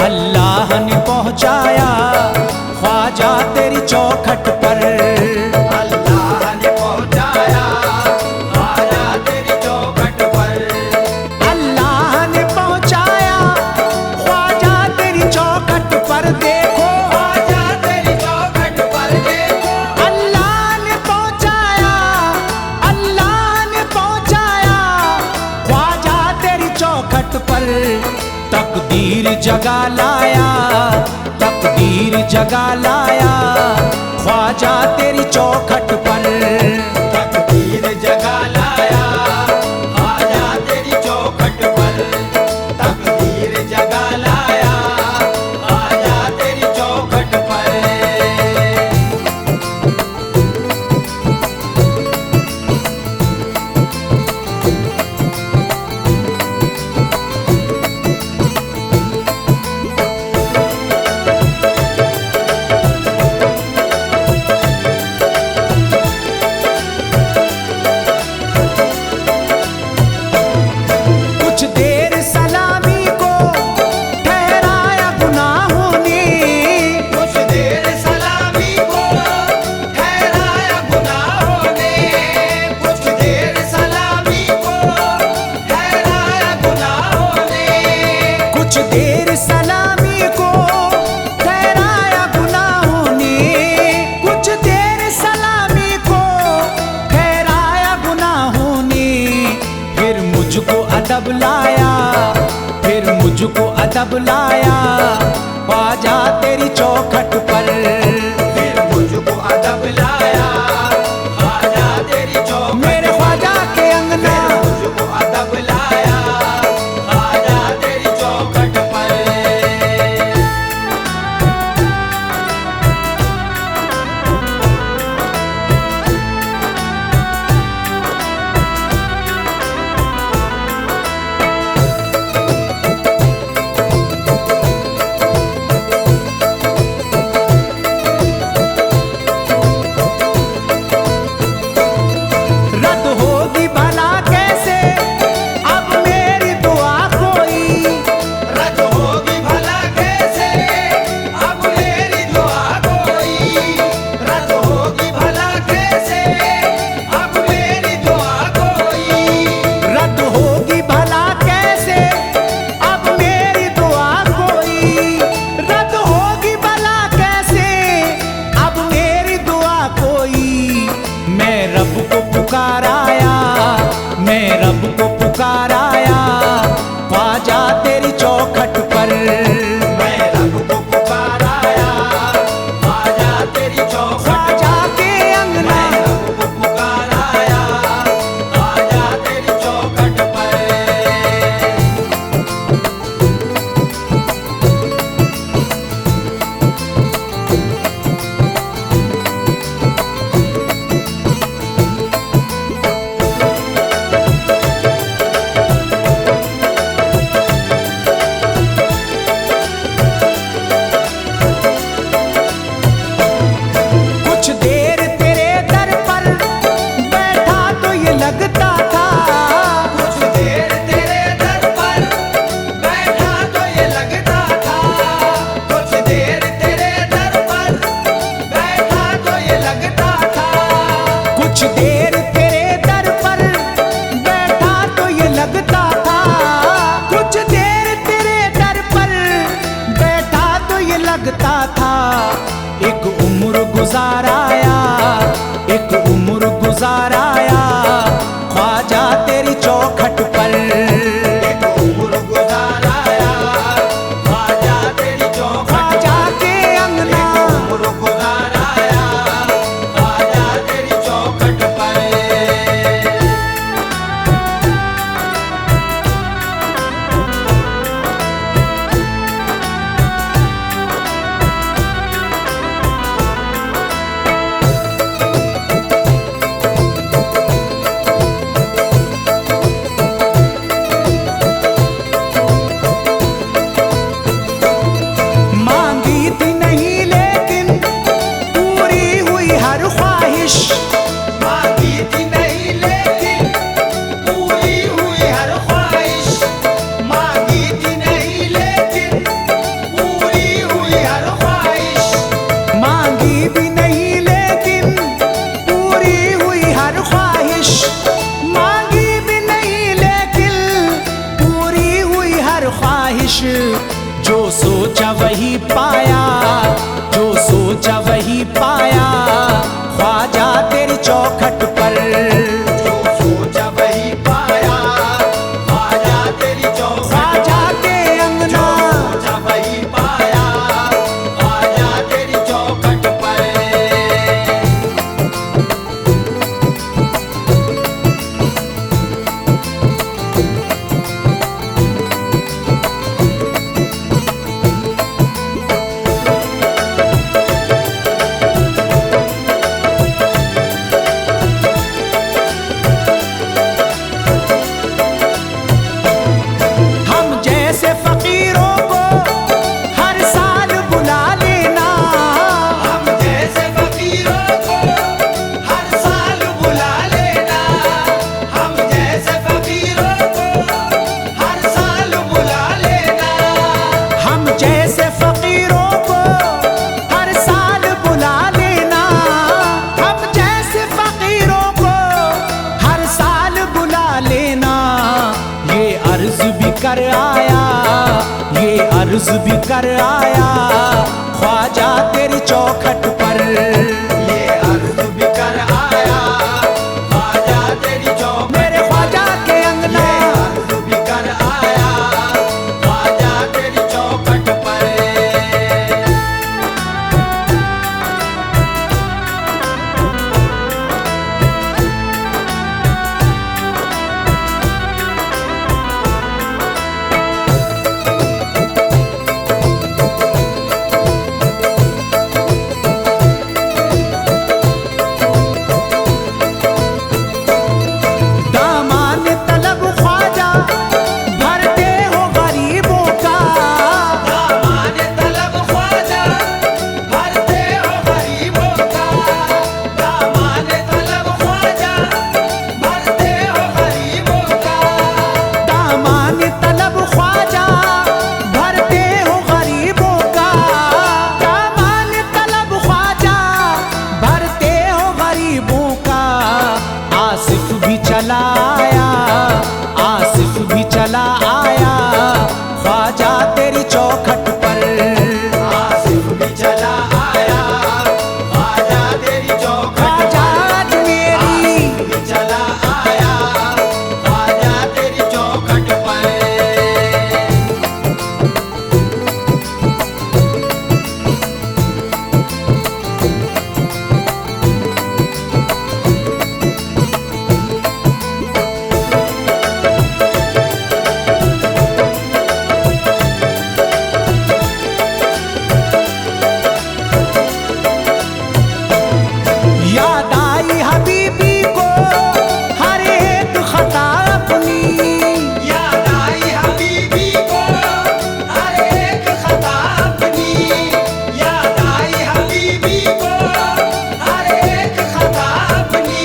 अल्लाह ने पहुँचाया ख्वाजा तेरी चौखट पर। अल्लाह ने पहुँचाया ख्वाजा तेरी चौखट पर। अल्लाह ने पहुँचाया ख्वाजा तेरी चौखट पर। देखो ख्वाजा तेरी चौखट पर देखो। अल्लाह ने पहुँचाया, अल्लाह ने पहुँचाया ख्वाजा तेरी चौखट पर। तकदीर जगा लाया, तकदीर जगा लाया ख्वाजा तेरी चौखट पर। तकदीर जगा लाया ख्वाजा तेरी चौखट पर। तकदीर जगा लाया ख्वाजा तेरी चौखट पर। कुछ देर सलामी को ठहराया गुनाहों ने। कुछ देर सलामी को ठहराया गुनाहों ने। कुछ देर सलामी को ठहराया गुनाहों ने। कुछ देर सलामी को ठहराया गुनाहों ने। कुछ देर सलामी को ठहराया गुनाहों ने। फिर मुझको अदब लाया, फिर मुझको अदब लाया ख्वाजा तेरी चौखट पर। फिर मुझको अदब लाया ख्वाजा तेरी चौखट। मेरे ख्वाजा के अंगना मुझको अदब लाया ख्वाजा तेरी चौखट पर। रद्द होगी भला कैसे अब मेरी दुआ कोई। रद्द होगी भला कैसे अब मेरी दुआ कोई। रद्द होगी भला कैसे अब मेरी दुआ कोई। रद्द होगी भला कैसे अब मेरी दुआ कोई। रद्द होगी भला कैसे अब मेरी दुआ कोई। मैं रब को पुकाराया, मैं रब को पुकाराया ख्वाजा तेरी चौखट पर। मैं रब को पुकाराया ख्वाजा तेरी चौखट। ख्वाजा के अंगना मैं रब को पुकाराया ख्वाजा तेरी चौखट पर। कुछ देर तेरे दर पर बैठा तो ये लगता था। कुछ देर तेरे दर पर बैठा तो ये लगता था। कुछ देर तेरे दर पर बैठा तो ये लगता था। कुछ देर तेरे दर पर बैठा तो ये लगता था। कुछ देर तेरे दर पर बैठा तो ये लगता था। एक उम्र गुजाराया, एक उम्र गुजाराया ख्वाजा तेरी चौखट पर। एक उम्र गुजाराया ख्वाजा तेरी चौखट। ख्वाजा के अंगना उम्र गुजाराया ख्वाजा तेरी चौखट पर। जो सोचा वही पाया, जो सोचा वही पाया, ख्वाजा तेरी चौखट पर। जो सोचा वही पाया, ख्वाजा तेरी चौखट। ख्वाजा के अंगना, सोचा वही पाया, ख्वाजा तेरी चौखट पर। हम जैसे फकीरों को हर साल बुला लेना। हम जैसे फकीरों को हर साल बुला लेना। हम जैसे फकीरों को हर साल बुला लेना। हम जैसे फकीरों को हर साल बुला लेना। हम जैसे फकीरों को हर साल बुला लेना। ये अर्ज भी कर आया, ये अर्ज भी कर आया, ख्वाजा तेरी चौखट पर। ये अर्ज भी कर आया, ख्वाजा तेरी चौखट। मेरे ख्वाजा के अंगना, ये अर्ज भी कर आया, ख्वाजा तेरी चौखट पर। दामान तलब ख्वाजा, भरते हो गरीबों का। दामान तलब ख्वाजा, भरते हो गरीबों का। दामान तलब ख्वाजा, भरते हो गरीबों का। दामान तलब ख्वाजा, भरते हो गरीबों का। दामान तलब ख्वाजा, भरते हो गरीबों का। आसिफ भी चला आया, आसिफ भी चला आया, ख्वाजा तेरी चौखट पर। आसिफ भी चला आया, ख्वाजा तेरी चौखट। ख्वाजा आज मेरी, आसिफ भी चला आया, ख्वाजा तेरी चौखट पर। याद आई हबीबी को हर एक खता अपनी। याद आई हबीबी को हर एक खता अपनी। याद आई हबीबी को हर एक खता अपनी।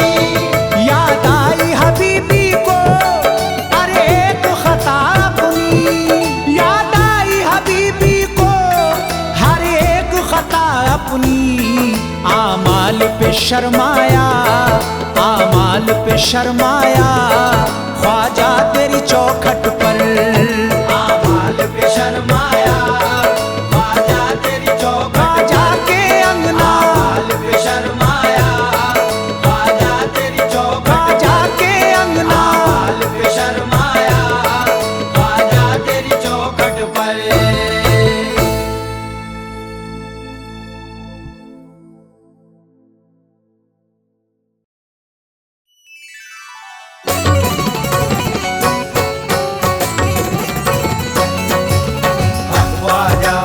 याद आई हबीबी को हर एक खता अपनी। याद आई हबीबी को हर एक खता अपनी। आमाल पे शर्माया, आमाल पे शर्माया, ख्वाजा तेरी चौखट पर। आमाल पे शर्माया, ख्वाजा तेरी चौखट। ख्वाजा के अंगना, आमाल पे शर्माया, ख्वाजा तेरी चौखट। ख्वाजा के अंगना, आमाल पे शर्माया, ख्वाजा तेरी चौखट पर। ख्वाजा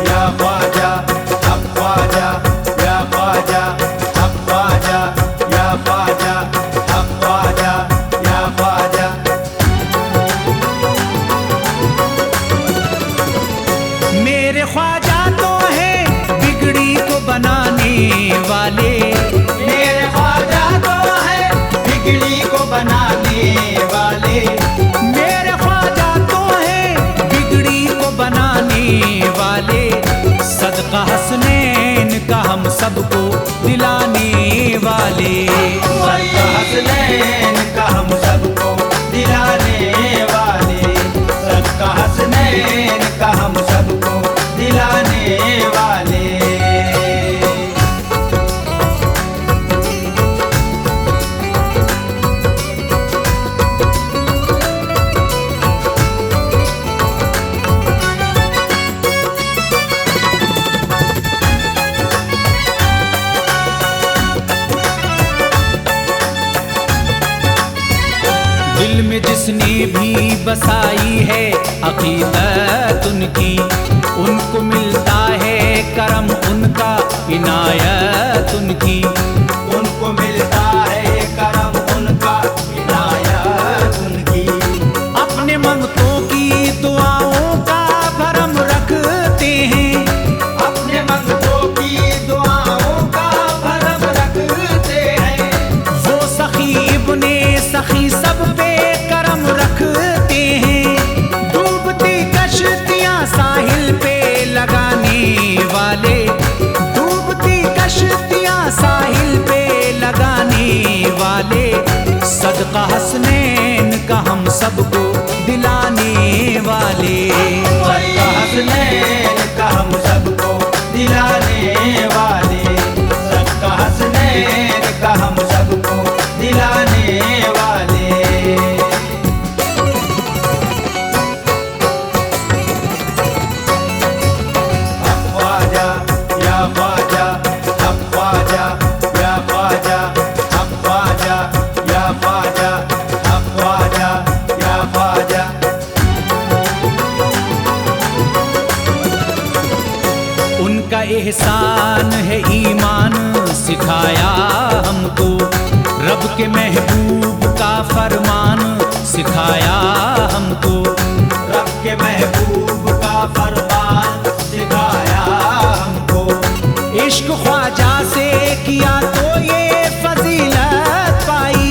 या ख्वाजा, अब ख्वाजा या ख्वाजा, अब ख्वाजा या ख्वाजा, अब ख्वाजा या ख्वाजा। मेरे ख्वाजा तो है बिगड़ी को बनाने वाले। मेरे ख्वाजा तो है बिगड़ी को बनाने वाले। मेरे ख्वाजा तो है बिगड़ी को बनाने वाले। सदका हसनैन का हम सबको दिलाने वाले। सदका हसनैन का हम सबको दिलाने वाले। सदका हसनैन का हम सबको जिसने भी बसाई है अकीदत उनकी, उनको मिलता है करम उनका, इनायत उनकी। उनको मिलता है करम उनका, इनायत उनकी। अपने मंगतों की दुआओं का भरम रखते हैं, अपने मंगतों की दुआओं का भरम रखते हैं। वो सखी इब्ने सखी सब पे करम रखते हैं। डूबती कश्तियां साहिल पे लगाने वाले, डूबती कश्तियां साहिल पे लगाने वाले, सदका हसनैन का हम सबको दिलाने वाले। सदका हसनैन का हम सबको दिलाने वाले, सदका हसनैन का हम सबको दिलाने वाले। अब ख्वाजा या ख्वाजा, अब ख्वाजा या ख्वाजा, अब ख्वाजा या ख्वाजा, अब ख्वाजा या ख्वाजा। उनका एहसान है ईमान सिखाया हमको, रब के महबूब का फरमान सिखाया हमको। रब के महबूब का फरमान सिखाया हमको। इश्क ख्वाजा से किया तो ये फजीलत पाई,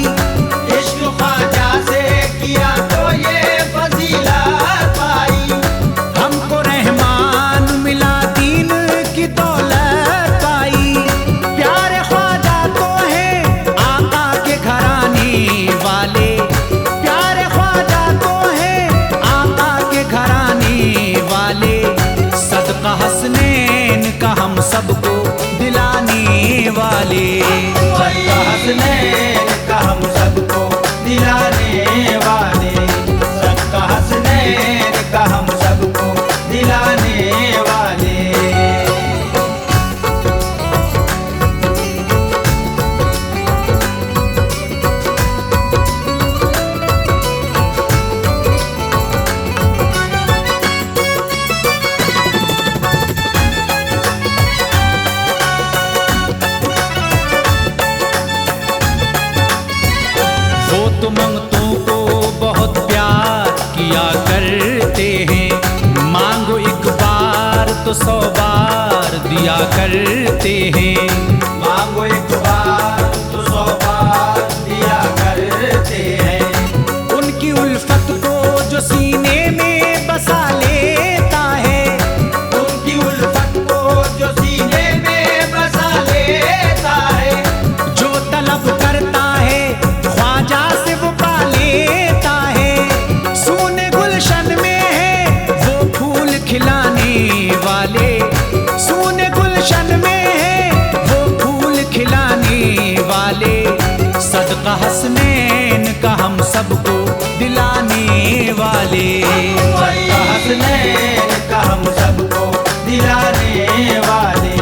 इश्क ख्वाजा से किया तो ये फजीलत पाई। हमको रहमान मिला दीन की दौलत पाई। प्यारे ख्वाजा तो है आका के घराने वाले, प्यारे ख्वाजा तो है आका के घराने वाले, सदका हसनैन का हम सबको दिलाने वाले। सदका हसनैन का हम सबको दिलाने वाले, सदका हसनैन का हम सबको दिलाने वाले। वो तो मंगतों को बहुत प्यार किया करते हैं, मांगो एक बार तो 100 बार दिया करते हैं। मांगो एक बार तो 100 बार दिया करते हैं। उनकी उल्फत को जो सीने में बसा लेता है, उनकी उल्फत को जो सीने में बसा लेता है। जो तलब करता है ख्वाजा से वो पा लेता है। सोने गुलशन में है वो फूल खिलाने वाले, सोने गुलशन में है वो फूल खिलाने वाले, सदका हसनैन का हम सबको दिलाने वाले। सदका हसनैन का हम सबको दिलाने वाले,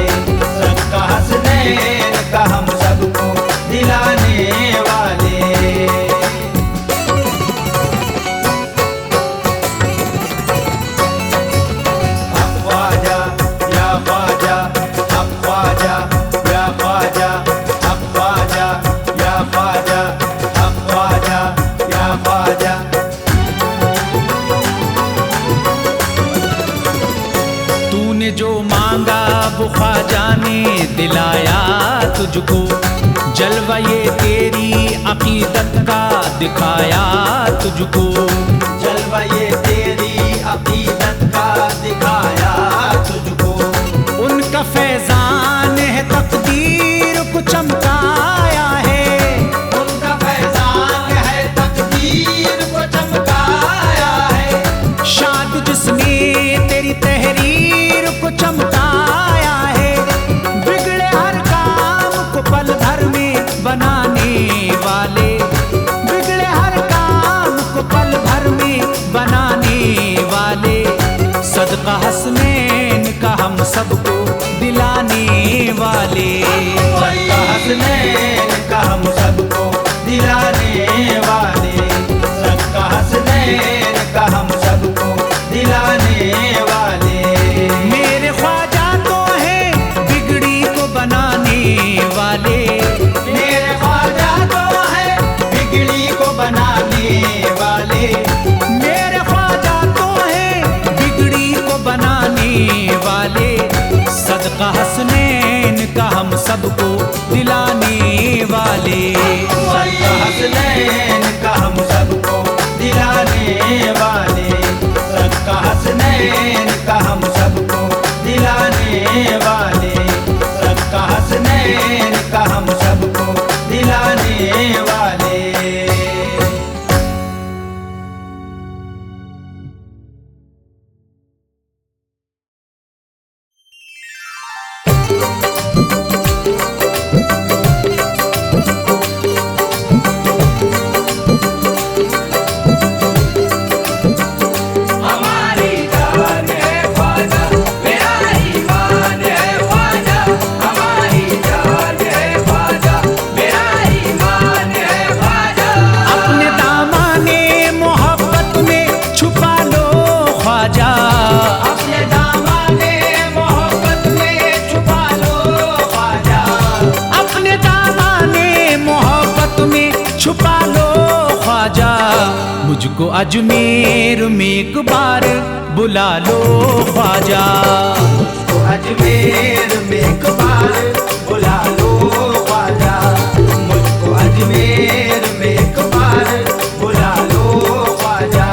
सदका हसनैन का हम सबको दिलाने वाले। अब ख्वाजा या ख्वाजा, अब ख्वाजा या ख्वाजा, अब ख्वाजा या ख्वाजा, अब ख्वाजा या ख्वाजा। तूने जो मांगा वो ख्वाजा ने दिलाया तुझको, जलवा ये तेरी अकीदत का दिखाया तुझको। जलवा ये तेरी अकीदत का दिखाया तुझको। उनका फैजान है तकदीर को चमकाया है, उनका फैजान है तकदीर को चमकाया है। शाद जिसने तेरी तहरीर को चमकाया है, बिगड़े हर काम को पल भर में बनाने वाले, बिगड़े हर काम को पल भर में बनाने वाले, सदका हसनैन का हम सबको दिलाने वाले। सदका हसनैन का हम सबको दिलाने वाले, सदका हसनैन का हम सबको दिलाने वाले। मेरे ख्वाजा तो हैं बिगड़ी को बनाने वाले। मेरे ख्वाजा तो है बिगड़ी को बनाने वाले। मेरे ख्वाजा तो हैं बिगड़ी को बनाने वाले। सदका हसनैन का हम सबको दिलाने वाले। सदका हसनैन का हम सबको दिलाने वाले। सदका हसनैन का हम सबको दिलाने वाले। सदका हसनैन का हम सबको दिलाने वाले। हमारी जान है ख्वाजा, मेरा ईमान है ख्वाजा। हमारी जान है ख्वाजा, मेरा ईमान है ख्वाजा। अपने दामाने मोहब्बत में छुपा लो ख्वाजा। अपने दामाने मोहब्बत में छुपा लो ख्वाजा। अपने दामाने मोहब्बत में छुपा लो ख्वाजा। मुझको अजमेर में एक बार बुला लो ख्वाजा। मुझको अजमेर में एक बार बुला लो ख्वाजा। मुझको अजमेर में एक बार बुला लो ख्वाजा।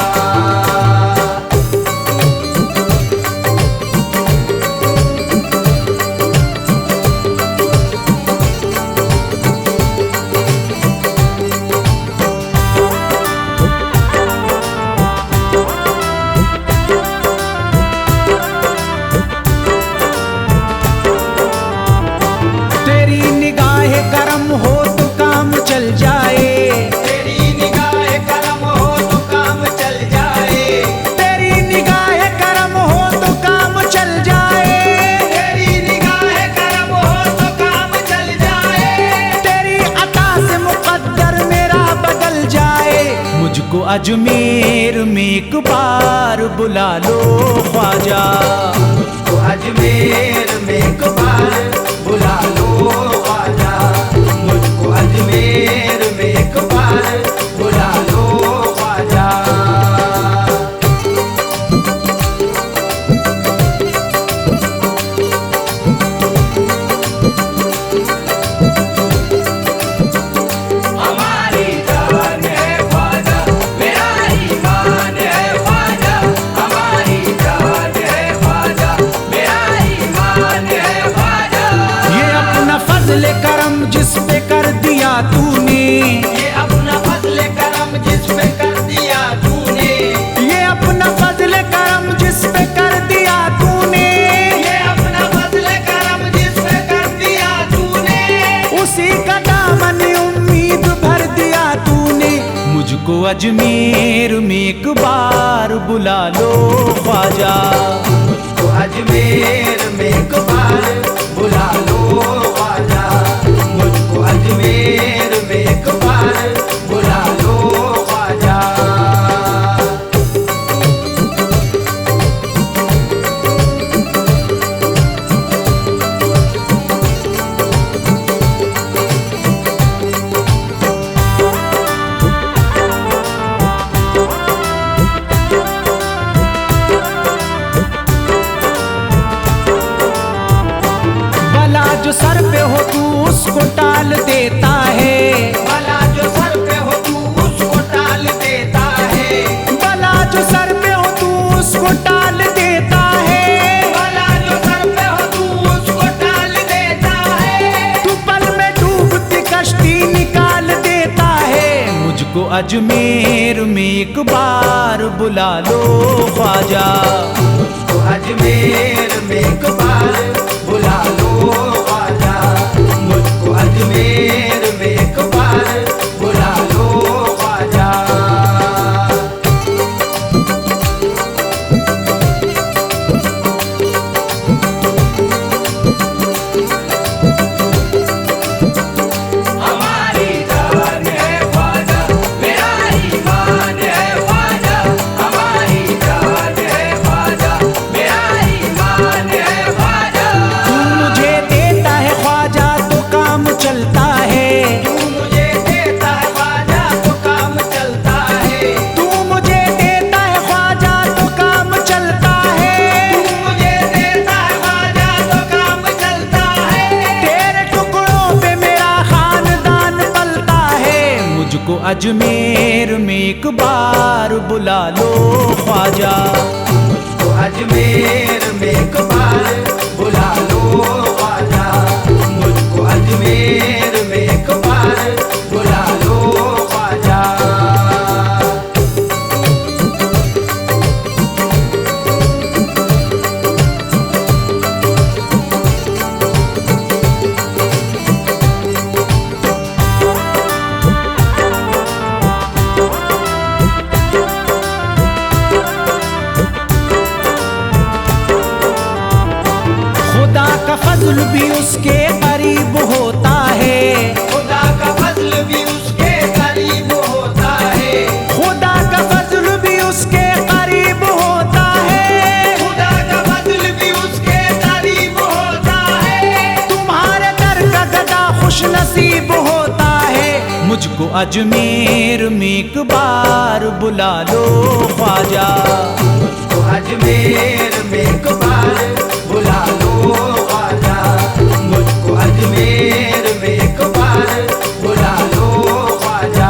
तेरी निगाह करम हो तो काम चल जाए। तेरी निगाह करम हो तो काम चल जाए। तेरी निगाह करम हो तो काम चल जाए। तेरी निगाह करम हो तो काम चल जाए। तेरी अता से मुकद्दर मेरा बदल जाए। मुझको अजमेर में एक बार बुला लो ख्वाजा। मुझको अजमेर में एक बार बुला लो ख्वाजा। मुझको अजमेर में एक बार बुला लो ख्वाजा। हमारी जान है ख्वाजा, मेरा ईमान है ख्वाजा। हमारी जान है ख्वाजा, मेरा ईमान है ख्वाजा। ये अपना फजल करम जिस पे कर दिया तूने। ये अपना फजल करम जिस पे कर दिया तूने। ये अपना फजल करम जिस पे कर दिया तूने। ये अपना फजल करम जिस पे कर दिया तूने। उसी का दामन उम्मीद भर दिया तूने। मुझको अजमेर में एक बार बुला लो ख्वाजा। मुझको अजमेर में एक बार बुला लो ख्वाजा। मुझको अजमेर में एक बार बुला लो ख्वाजा। भला जो सर पे हो तू उसको टाल देता है। भला जो सर पे हो तू उसको टाल देता है। भला जो सर पे हो तू उसको टाल देता है। भला जो सर पे हो तू उसको टाल देता है। तू पल में डूबती कश्ती निकाल देता है। मुझको अजमेर में एक बार बुला लो ख्वाजा। मुझको अजमेर में एक बार बुला लो ख्वाजा। मुझको अजमेर में एक बार बुला लो ख्वाजा। हमारी जान है ख्वाजा, मेरा ईमान है ख्वाजा। अजमेर में एक बार बुला लो ख्वाजा। मुझको अजमेर में एक बार बुला लो ख्वाजा। मुझको अजमेर में एक बार बुला लो ख्वाजा। खुदा का फजल भी उसके करीब होता है। खुदा का फजल भी उसके करीब होता है। खुदा का फजल भी उसके करीब होता है। खुदा का फजल भी उसके करीब होता है। तुम्हारे दर का गदा खुश नसीब होता है। मुझको अजमेर में एक बार बुला लो ख्वाजा। मुझको अजमेर में एक बार बुला लो ख्वाजा। मुझको अजमेर में एक बार बुला लो ख्वाजा।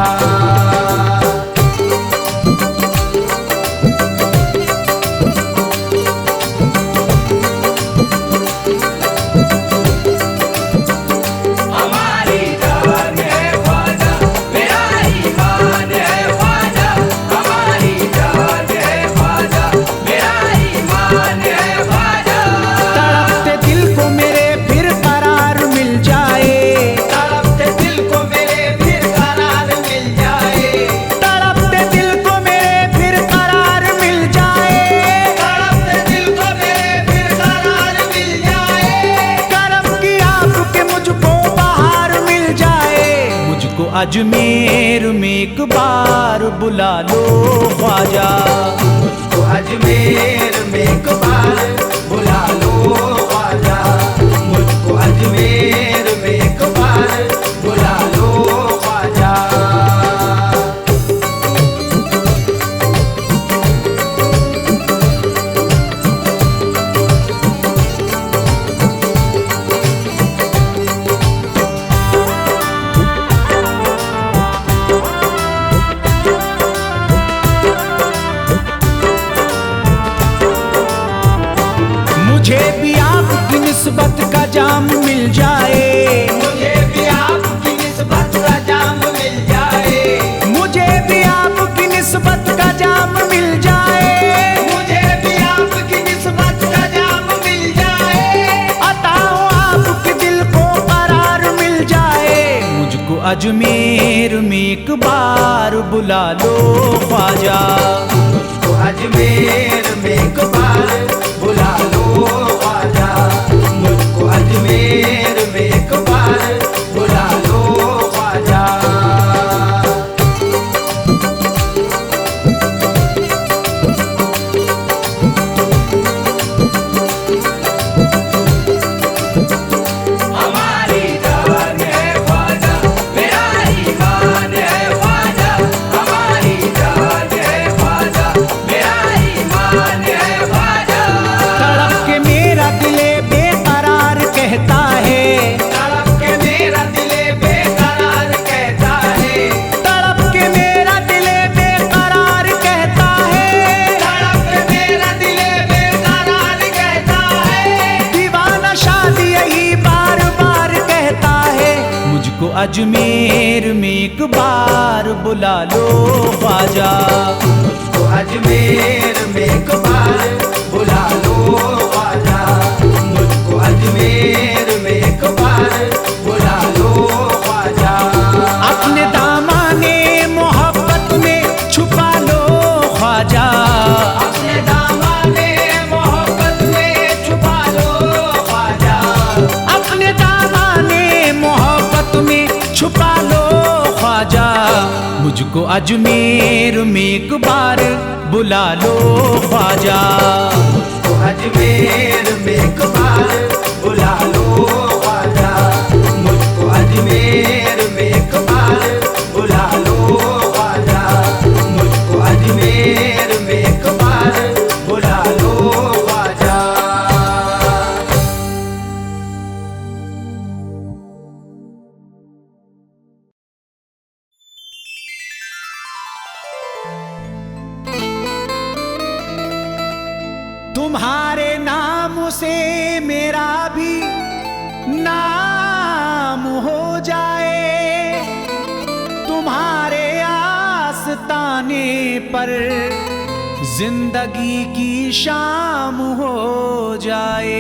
हमारी जान है ख्वाजा, मेरा ईमान है ख्वाजा। हमारी जान है ख्वाजा, मेरा ईमान है ख्वाजा। तड़पते दिल को मेरे फिर करार मिल जाए। तड़पते दिल को मेरे फिर करार मिल जाए। तड़पते दिल को मेरे फिर करार मिल जाए। तड़पते दिल को मेरे फिर करार मिल जाए। करम की आपके मुझको बाहर मिल जाए। मुझको अजमेर में एक बार बुला लो ख्वाजा। मुझको अजमेर में एक बार बुला लो ख्वाजा। मुझको अजमेर में एक बार बुला लो ख्वाजा। मुझे भी आपकी निस्बत का जाम मिल जाए। मुझे भी आपकी निस्बत का जाम मिल जाए। मुझे भी आपकी निस्बत का जाम मिल जाए। मुझे भी आपकी निस्बत का जाम मिल जाए। अताओ आपके दिल को करार मिल जाए। मुझको अजमेर में एक बार बुला लो ख्वाजा। मुझको अजमेर में एक बार बुला लो ख्वाजा। मुझको अजमेर में एक बार बुला लो ख्वाजा। हमारी जान है ख्वाजा, मेरा ईमान है ख्वाजा। हमारी जान है ख्वाजा, मेरा ईमान है ख्वाजा। तड़प के मेरा दिले बेकरार कहता है। तड़प के मेरा दिले बेकरार कहता है। तड़प के मेरा दिले बेकरार कहता है। तड़प के मेरा दिले बेकरार कहता है। दीवाना शादी यही बार बार कहता है। मुझको अजमेर में एक बार बुला लो ख्वाजा। मुझको अजमेर में एक बार बुला लो ख्वाजा। मुझको अजमेर में एक बार बुला लो ख्वाजा। अपने दामाने मोहब्बत में छुपा लो ख्वाजा। अपने दामने मोहब्बत में छुपा लो ख्वाजा। अपने दामाने मोहब्बत में छुपा लो ख्वाजा। मुझको अजमेर में एक बार बुला लो ख्वाजा। मुझको अजमेर में एक बार बुला लो ख्वाजा। मुझको अजमेर में एक बार बुला लो ख्वाजा। मुझको अजमेर में एक बार बुला लो ख्वाजा। से मेरा भी नाम हो जाए, तुम्हारे आस्ताने पर जिंदगी की शाम हो जाए।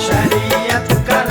शरीयत का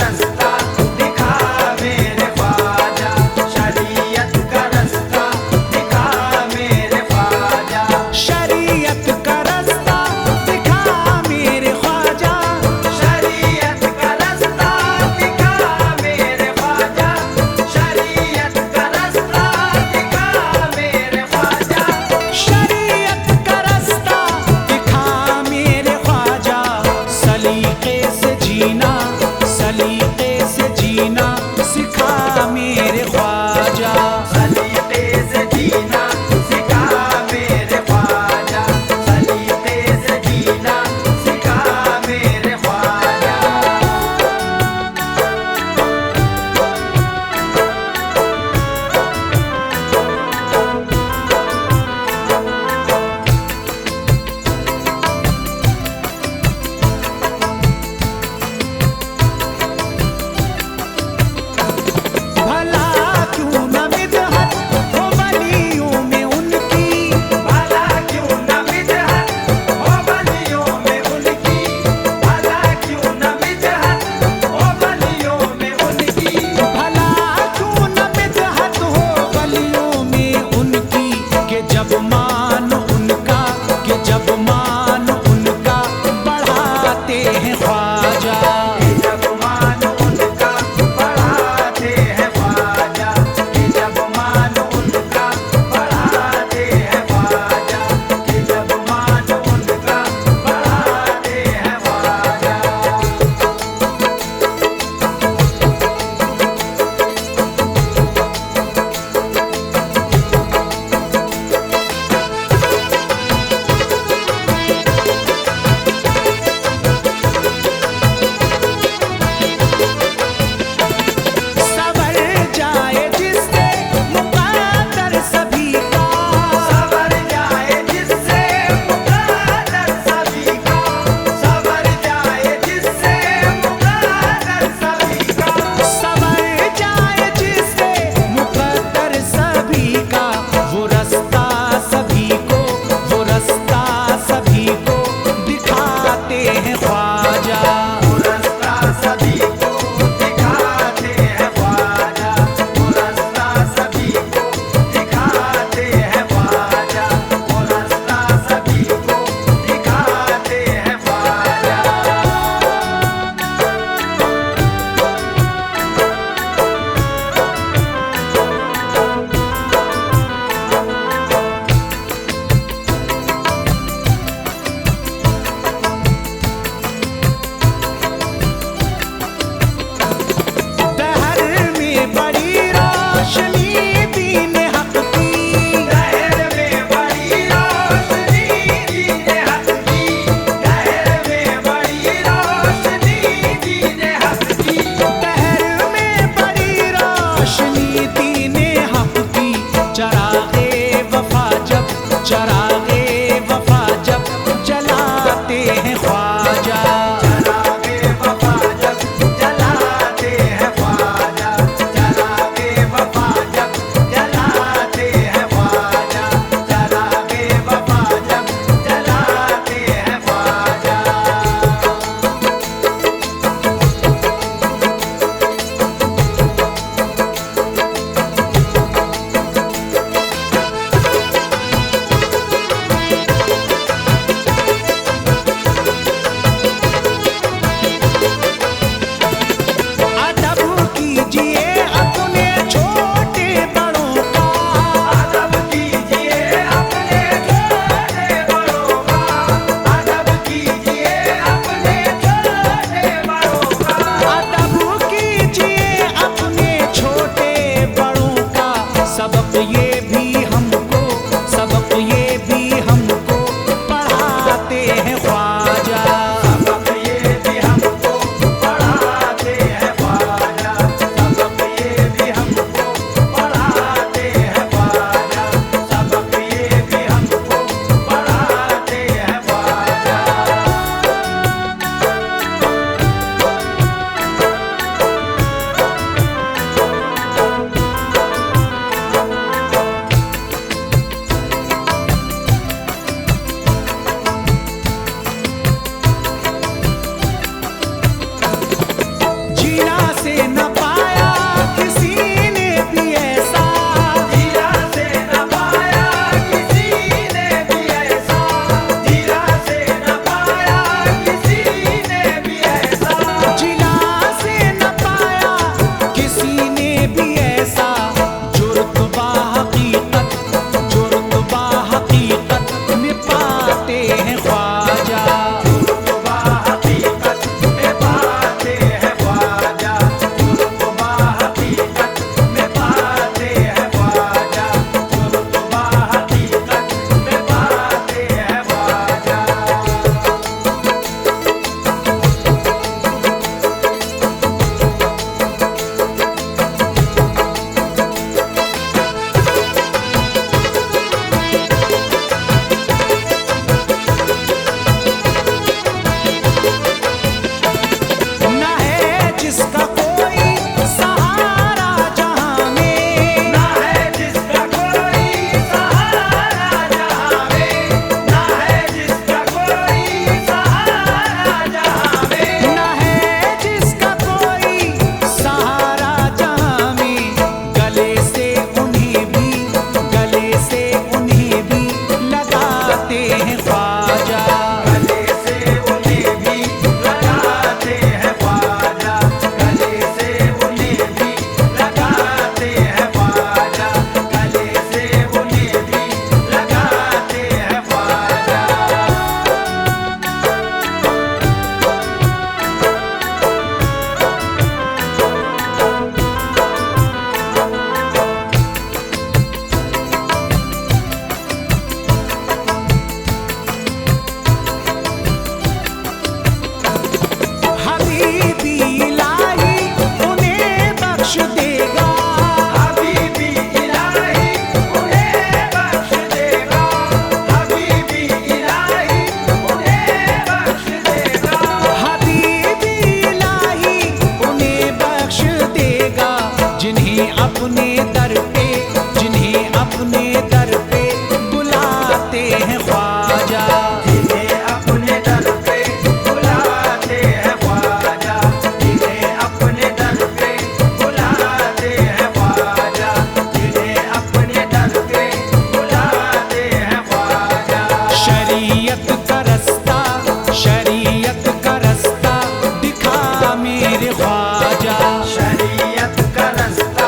मेरे ख्वाजा। शरीयत का रास्ता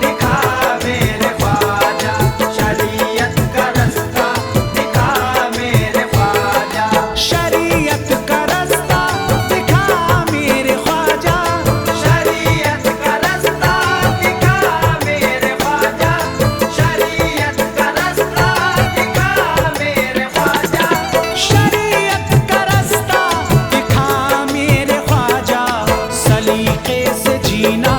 दिखा मेरे ख्वाजा, शरीयत का रास्ता दिखा मेरे ख्वाजा, शरीयत का रास्ता दिखा मेरे ख्वाजा। शरीयत का रास्ता दिखा मेरे ख्वाजा, शरीयत का रास्ता दिखा मेरे ख्वाजा। शरीयत का रास्ता दिखा मेरे ख्वाजा। सलीके से जीना